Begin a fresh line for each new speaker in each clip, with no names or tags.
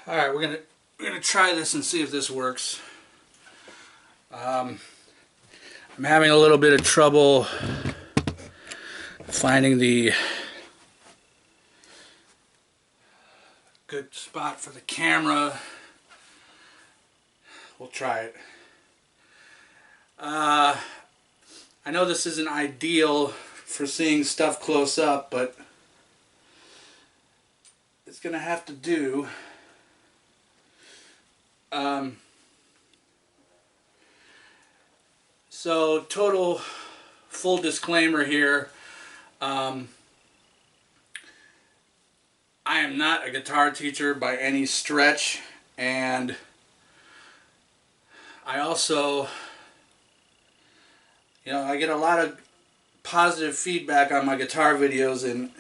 Alright, we're gonna try this and see if this works. I'm having a little bit of trouble finding the good spot for the camera. We'll try it. I know this isn't ideal for seeing stuff close up, but it's gonna have to do. So total full disclaimer here. I am not a guitar teacher by any stretch, and I also, I get a lot of positive feedback on my guitar videos, and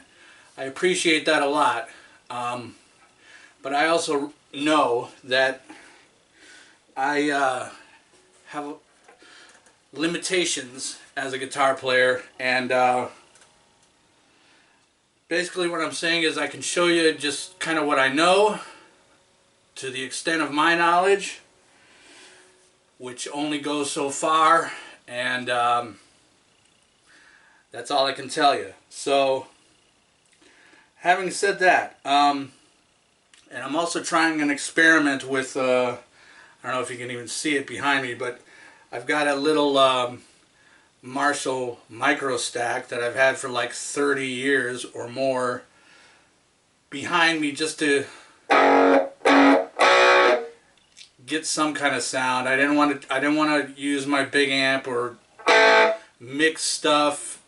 I appreciate that a lot. But I also know that I have limitations as a guitar player, and basically what I'm saying is I can show you just kind of what I know to the extent of my knowledge, which only goes so far, and that's all I can tell you. So having said that, and I'm also trying an experiment with I don't know if you can even see it behind me, but I've got a little Marshall Micro Stack that I've had for like 30 years or more behind me, just to get some kind of sound. I didn't want to use my big amp or mix stuff.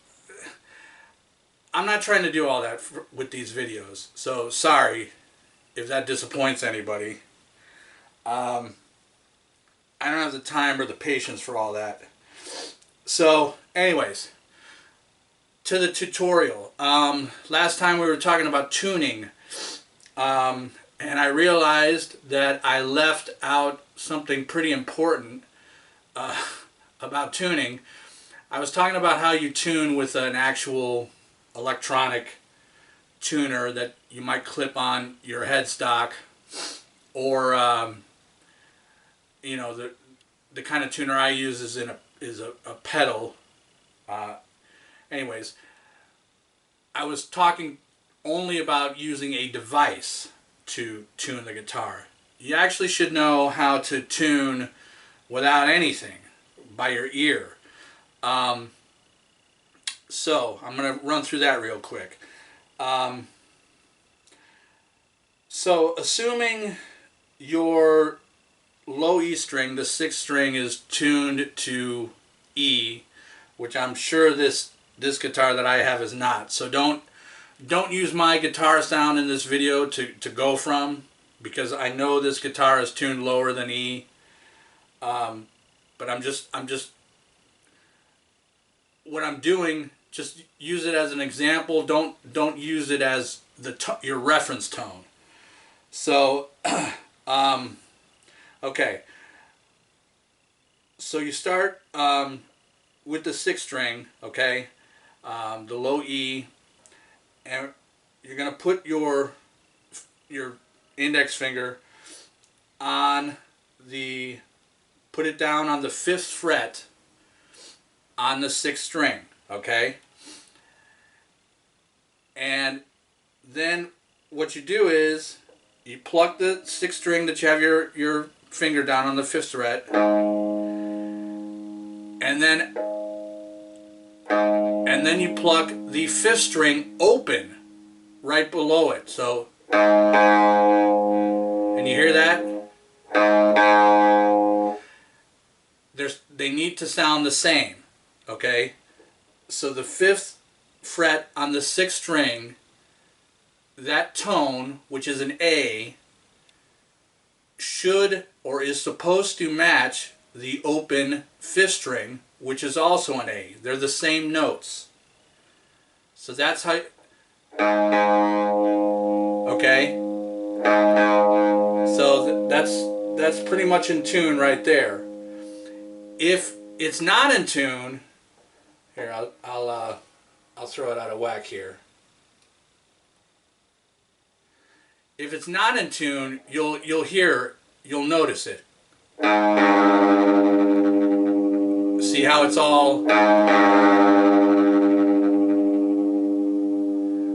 I'm not trying to do all that with these videos, so sorry if that disappoints anybody. I don't have the time or the patience for all that. So anyways, to the tutorial. Last time we were talking about tuning, and I realized that I left out something pretty important about tuning. I was talking about how you tune with an actual electronic tuner that you might clip on your headstock, or the kind of tuner I use is a pedal. Anyways, I was talking only about using a device to tune the guitar. You actually should know how to tune without anything, by your ear. So I'm going to run through that real quick. So assuming your low E string, the 6th string, is tuned to E, which I'm sure this guitar that I have is not. So don't use my guitar sound in this video to go from, because I know this guitar is tuned lower than E. But I'm just what I'm doing, just use it as an example. Don't use it as your reference tone. So okay, so you start with the 6th string, okay, the low E, and you're going to put your index finger on put it down on the 5th fret on the 6th string, okay, and then what you do is you pluck the 6th string that you have your finger down on the 5th fret, and then you pluck the 5th string open right below it. So, and you hear that? They need to sound the same, okay? So the 5th fret on the 6th string, that tone, which is an A, should or is supposed to match the open 5th string, which is also an A. They're the same notes. So that's how, okay? So that's pretty much in tune right there. If it's not in tune, here I'll throw it out of whack here. If it's not in tune, you'll notice it. See how it's all.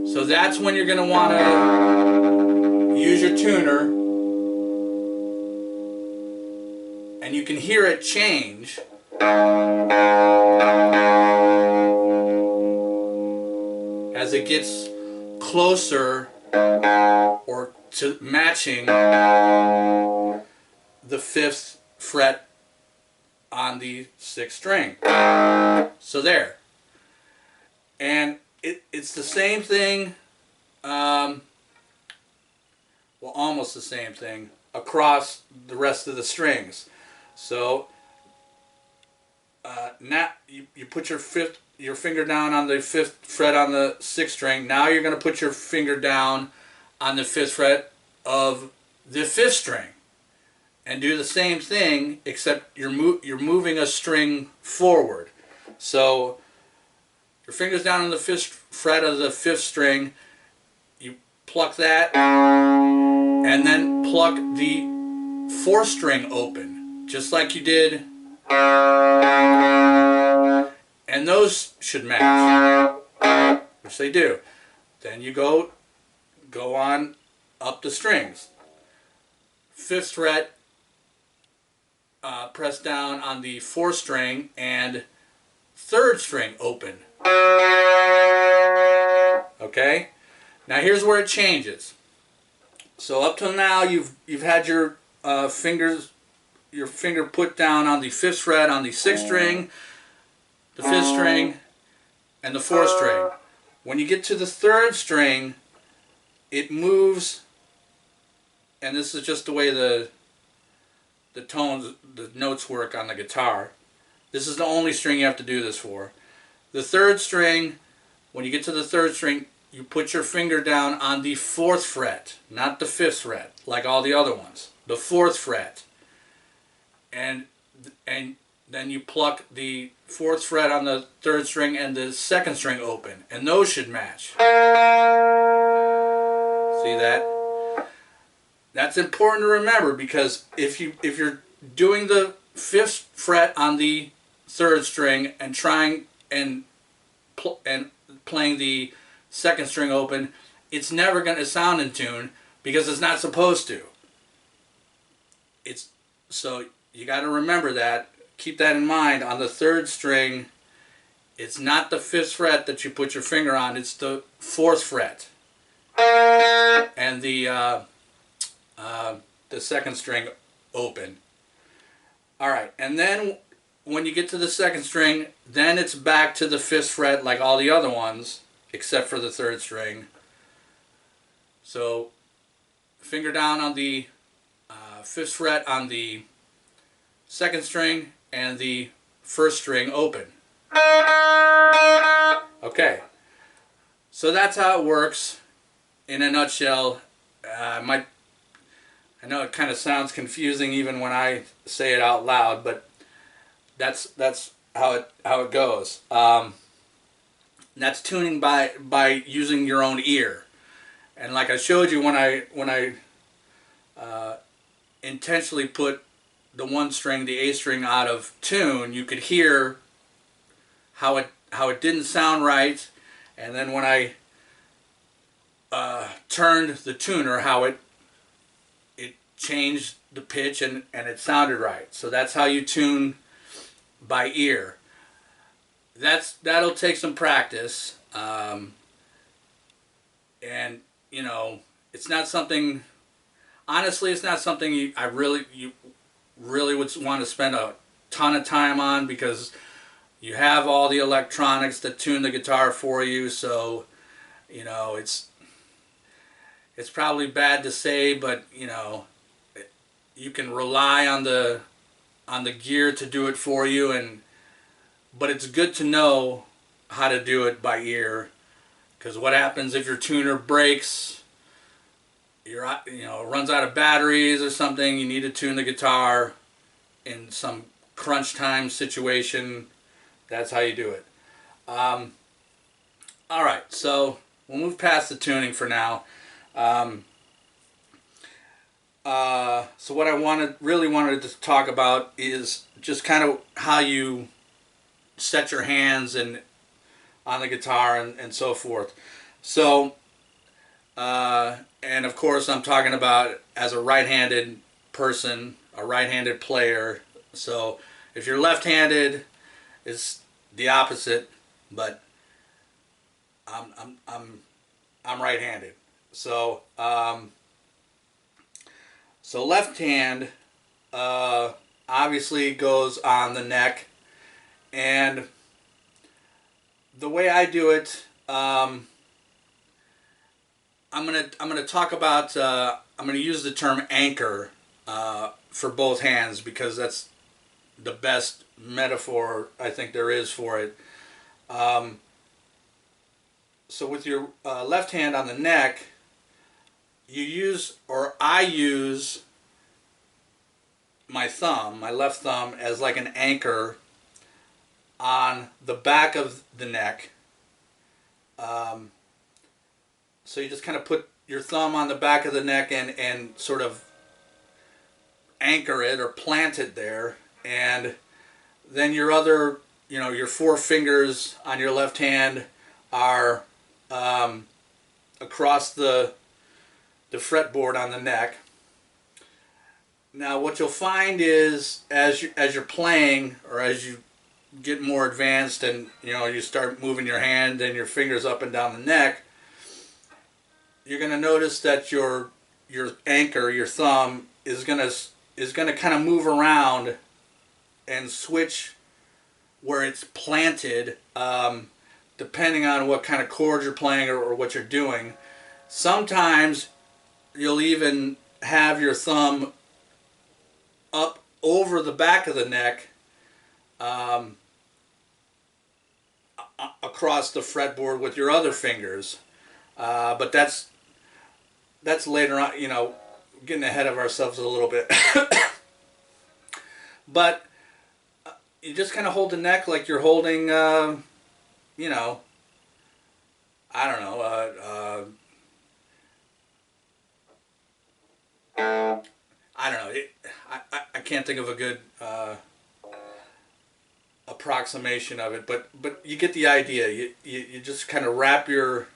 So that's when you're going to want to use your tuner, and you can hear it change as it gets closer or to matching the 5th fret on the 6th string. So there. And it's the same thing, well, almost the same thing across the rest of the strings. So now you put your finger down on the 5th fret on the 6th string. Now you're going to put your finger down on the 5th fret of the 5th string and do the same thing, except you're moving a string forward. So your finger's down on the 5th fret of the 5th string, you pluck that, and then pluck the 4th string open, just like you did, and those should match, which they do. Then you go on up the strings. 5th fret, press down on the 4th string, and 3rd string open. Okay? Now here's where it changes. So up till now you've had your finger put down on the 5th fret on the 6th string, the 5th string, and the 4th string. When you get to the 3rd string, it moves, and this is just the way the tones, the notes work on the guitar. This is the only string you have to do this for. The 3rd string, when you get to the 3rd string, you put your finger down on the 4th fret, not the 5th fret, like all the other ones. The 4th fret. And then you pluck the 4th fret on the 3rd string and the 2nd string open, and those should match. See that? That's important to remember, because if you're doing the 5th fret on the 3rd string and playing the 2nd string open, it's never going to sound in tune because it's not supposed to. So you got to remember that. Keep that in mind. On the 3rd string, it's not the 5th fret that you put your finger on, it's the 4th fret. And the 2nd string open. Alright, and then when you get to the 2nd string, then it's back to the 5th fret like all the other ones, except for the 3rd string. So finger down on the 5th fret on the 2nd string and the 1st string open. Okay, so that's how it works in a nutshell. I know it kind of sounds confusing even when I say it out loud, but that's how it goes. That's tuning by using your own ear. And like I showed you, when I intentionally put the 1 string, the A string, out of tune, you could hear how it didn't sound right, and then when I turned the tuner, how it changed the pitch and it sounded right. So that's how you tune by ear. That'll take some practice, and you know, it's not something. Honestly, it's not something you really would want to spend a ton of time on, because you have all the electronics that tune the guitar for you. So you know, it's probably bad to say, but you know, you can rely on the gear to do it for you, but it's good to know how to do it by ear, because what happens if your tuner breaks, runs out of batteries or something, you need to tune the guitar in some crunch time situation, that's how you do it. Alright, so we'll move past the tuning for now. So what I really wanted to talk about is just kind of how you set your hands and on the guitar and so forth. So, and of course, I'm talking about as a right-handed person, a right-handed player. So, if you're left-handed, it's the opposite. But I'm right-handed. So, so left hand obviously goes on the neck, and the way I do it, I'm gonna talk about. I'm gonna use the term anchor for both hands because that's the best metaphor I think there is for it. Um, so with your left hand on the neck, you use, or I use, my thumb, my left thumb, as like an anchor on the back of the neck. Um, so you just kind of put your thumb on the back of the neck and sort of anchor it or plant it there. And then your other, your four fingers on your left hand are across the fretboard on the neck. Now what you'll find is as you're playing, or as you get more advanced and you start moving your hand and your fingers up and down the neck, you're going to notice that your anchor, your thumb, is going to kind of move around and switch where it's planted, depending on what kind of chord you're playing or what you're doing. Sometimes you'll even have your thumb up over the back of the neck, across the fretboard with your other fingers, but that's later on. Getting ahead of ourselves a little bit. But you just kind of hold the neck like you're holding, I don't know, I don't know. I can't think of a good approximation of it, but you get the idea. You just kind of wrap your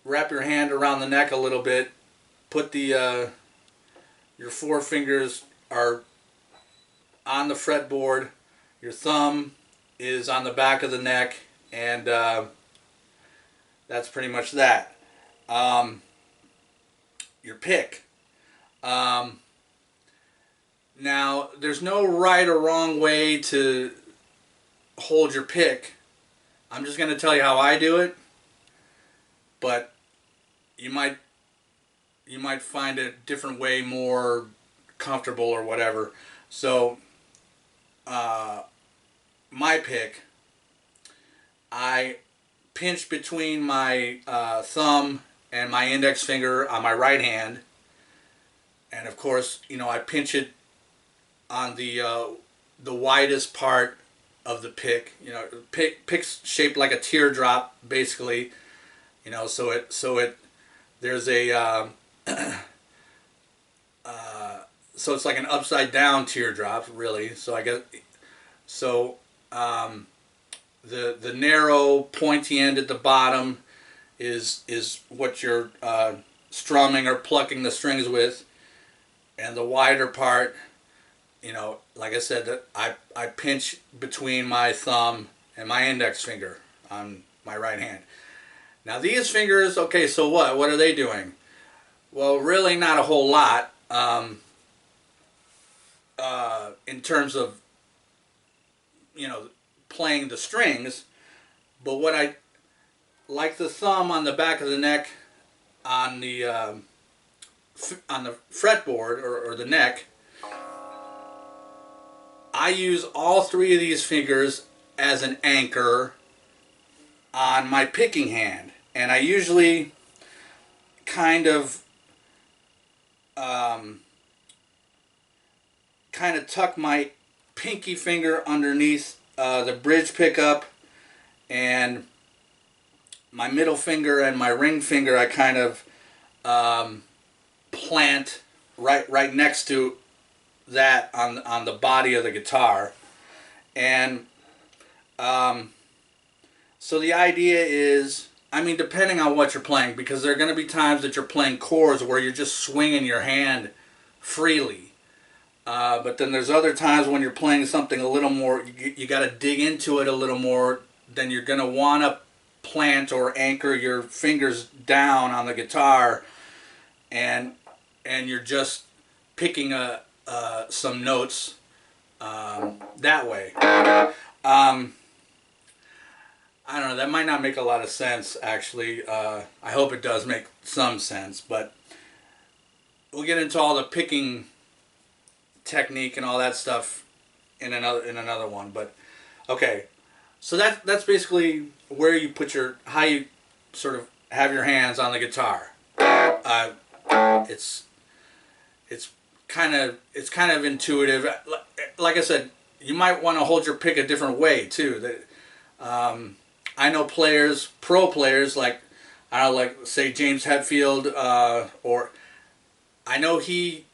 hand around the neck a little bit. Put the your four fingers are on the fretboard. Your thumb is on the back of the neck, and that's pretty much that. Your pick. Now, there's no right or wrong way to hold your pick. I'm just going to tell you how I do it, but you might find a different way more comfortable or whatever. So, my pick, I pinch between my thumb and my index finger on my right hand, and of course, I pinch it on the widest part of the pick. Pick's shaped like a teardrop, basically. So it there's a so it's like an upside down teardrop, really. So I guess the narrow pointy end at the bottom is what you're strumming or plucking the strings with, and the wider part, like I said, that I pinch between my thumb and my index finger on my right hand. Now these fingers, okay, so what are they doing? Well, really not a whole lot in terms of playing the strings, but what I like, the thumb on the back of the neck on the fretboard or the neck, I use all three of these fingers as an anchor on my picking hand, and I usually kind of tuck my pinky finger underneath the bridge pickup, and my middle finger and my ring finger I kind of plant right next to that on the body of the guitar. And so the idea is, I mean, depending on what you're playing, because there are going to be times that you're playing chords where you're just swinging your hand freely. But then there's other times when you're playing something a little more, you got to dig into it a little more. Then you're going to want to plant or anchor your fingers down on the guitar, and you're just picking some notes that way. I don't know, that might not make a lot of sense, actually. I hope it does make some sense, but we'll get into all the picking technique and all that stuff in another one. But okay, so that's basically where you put how you sort of have your hands on the guitar. It's kind of intuitive. Like I said, you might want to hold your pick a different way too. I know players, pro players, like, I don't know, like say James Hetfield, or I know he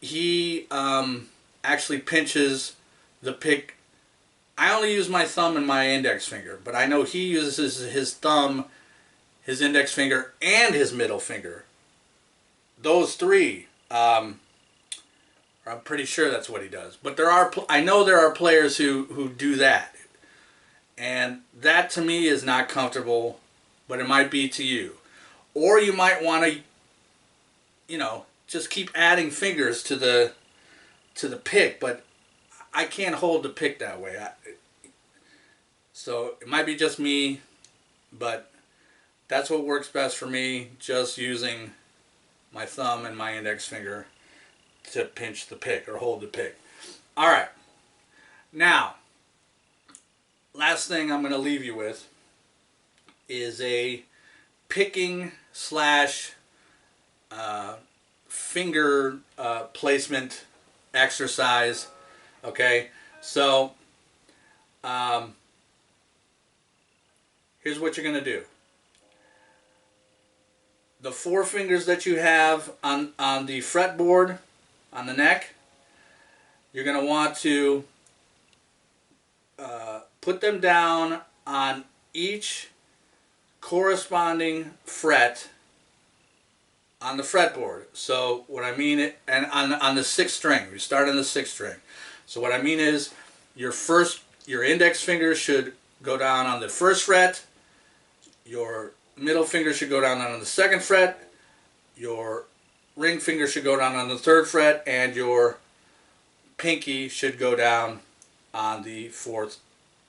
actually pinches the pick. I only use my thumb and my index finger, but I know he uses his thumb, his index finger, and his middle finger. Those three. I'm pretty sure that's what he does. But I know there are players who do that. And that to me is not comfortable, but it might be to you. Or you might want to, just keep adding fingers to the pick, but I can't hold the pick that way. So it might be just me, but that's what works best for me, just using my thumb and my index finger to pinch the pick or hold the pick. All right. Now, last thing I'm going to leave you with is a picking slash finger placement exercise. Okay, so here's what you're going to do. The 4 fingers that you have on the fretboard, on the neck, you're going to want to put them down on each corresponding fret on the fretboard. So what I mean, and on the 6th string, you start on the 6th string. So what I mean is, your index finger should go down on the 1st fret, your middle finger should go down on the 2nd fret, your ring finger should go down on the 3rd fret, and your pinky should go down on the 4th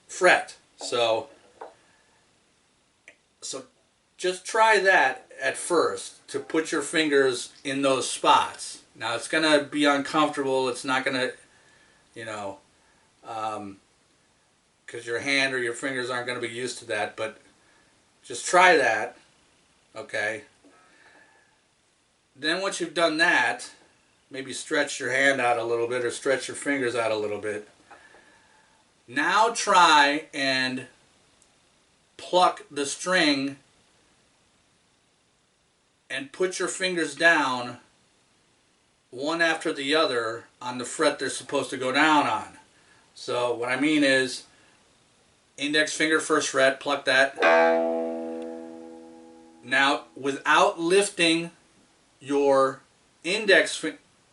fret. So just try that at first, to put your fingers in those spots. Now it's going to be uncomfortable. It's not going to, because your hand or your fingers aren't going to be used to that, but just try that, okay? Then once you've done that, maybe stretch your hand out a little bit or stretch your fingers out a little bit. Now try and pluck the string and put your fingers down one after the other on the fret they're supposed to go down on. So what I mean is, index finger 1st fret, pluck that. Now, without lifting your index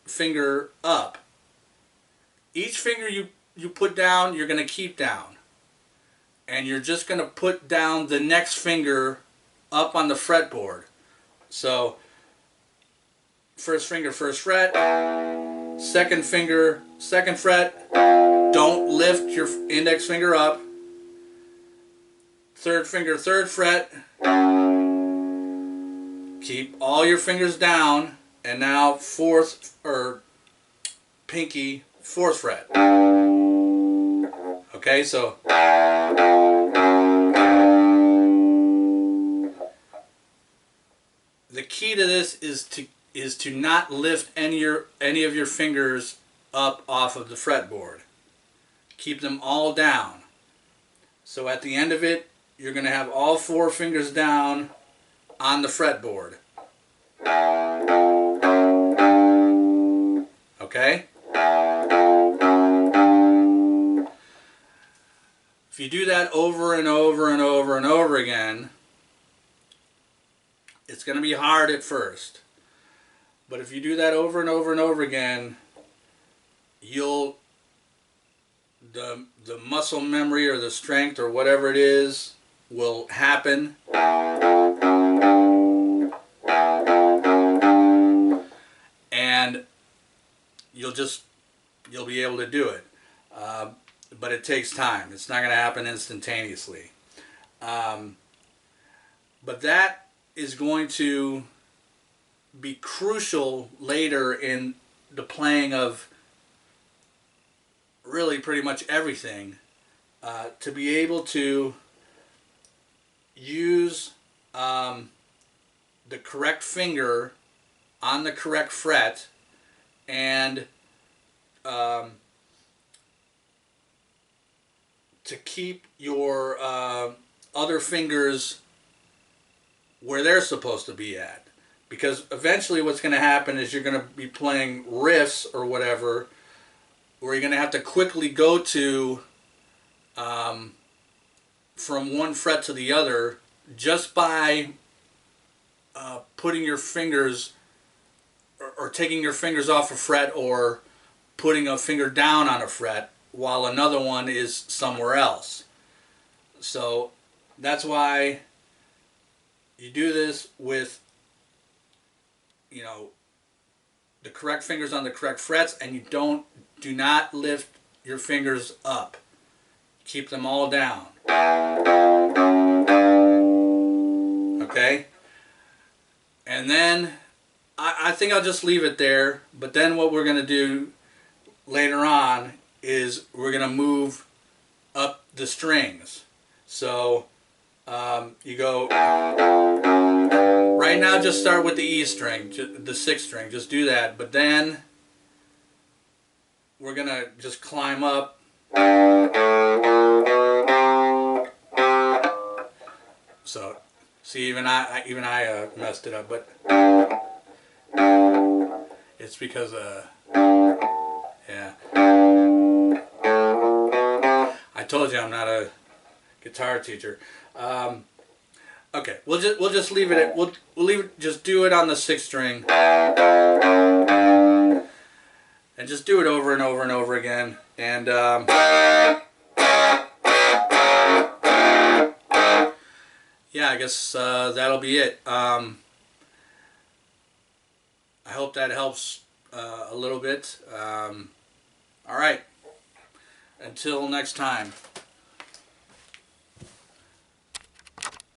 finger up, each finger you put down, you're going to keep down. And you're just going to put down the next finger up on the fretboard. So, 1st finger 1st fret, 2nd finger 2nd fret, don't lift your index finger up, 3rd finger 3rd fret, keep all your fingers down, and now 4th, or pinky 4th fret. Okay, so the key to this is to not lift any of your fingers up off of the fretboard. Keep them all down. So at the end of it, you're going to have all 4 fingers down on the fretboard. Okay? If you do that over and over and over and over again, it's going to be hard at first. But if you do that over and over and over again, the muscle memory or the strength or whatever it is will happen. And you'll be able to do it. But it takes time. It's not going to happen instantaneously. But that is going to be crucial later in the playing of really pretty much everything, to be able to use the correct finger on the correct fret and to keep your other fingers where they're supposed to be at. Because eventually what's going to happen is you're going to be playing riffs or whatever, where you're going to have to quickly go to from one fret to the other just by putting your fingers or taking your fingers off a fret or putting a finger down on a fret while another one is somewhere else. So that's why you do this with, you know, the correct fingers on the correct frets, and you do not lift your fingers up. Keep them all down. Okay? And then I think I'll just leave it there, but then what we're going to do later on is we're going to move up the strings. So you go, right now just start with the E string, the 6th string, just do that, but then we're going to just climb up. So, see, even I messed it up, but it's because, yeah. I told you I'm not a guitar teacher. Okay, we'll just leave it at, we'll leave it, just do it on the 6th string. And just do it over and over and over again. And yeah, I guess that'll be it. I hope that helps a little bit. All right. Until next time.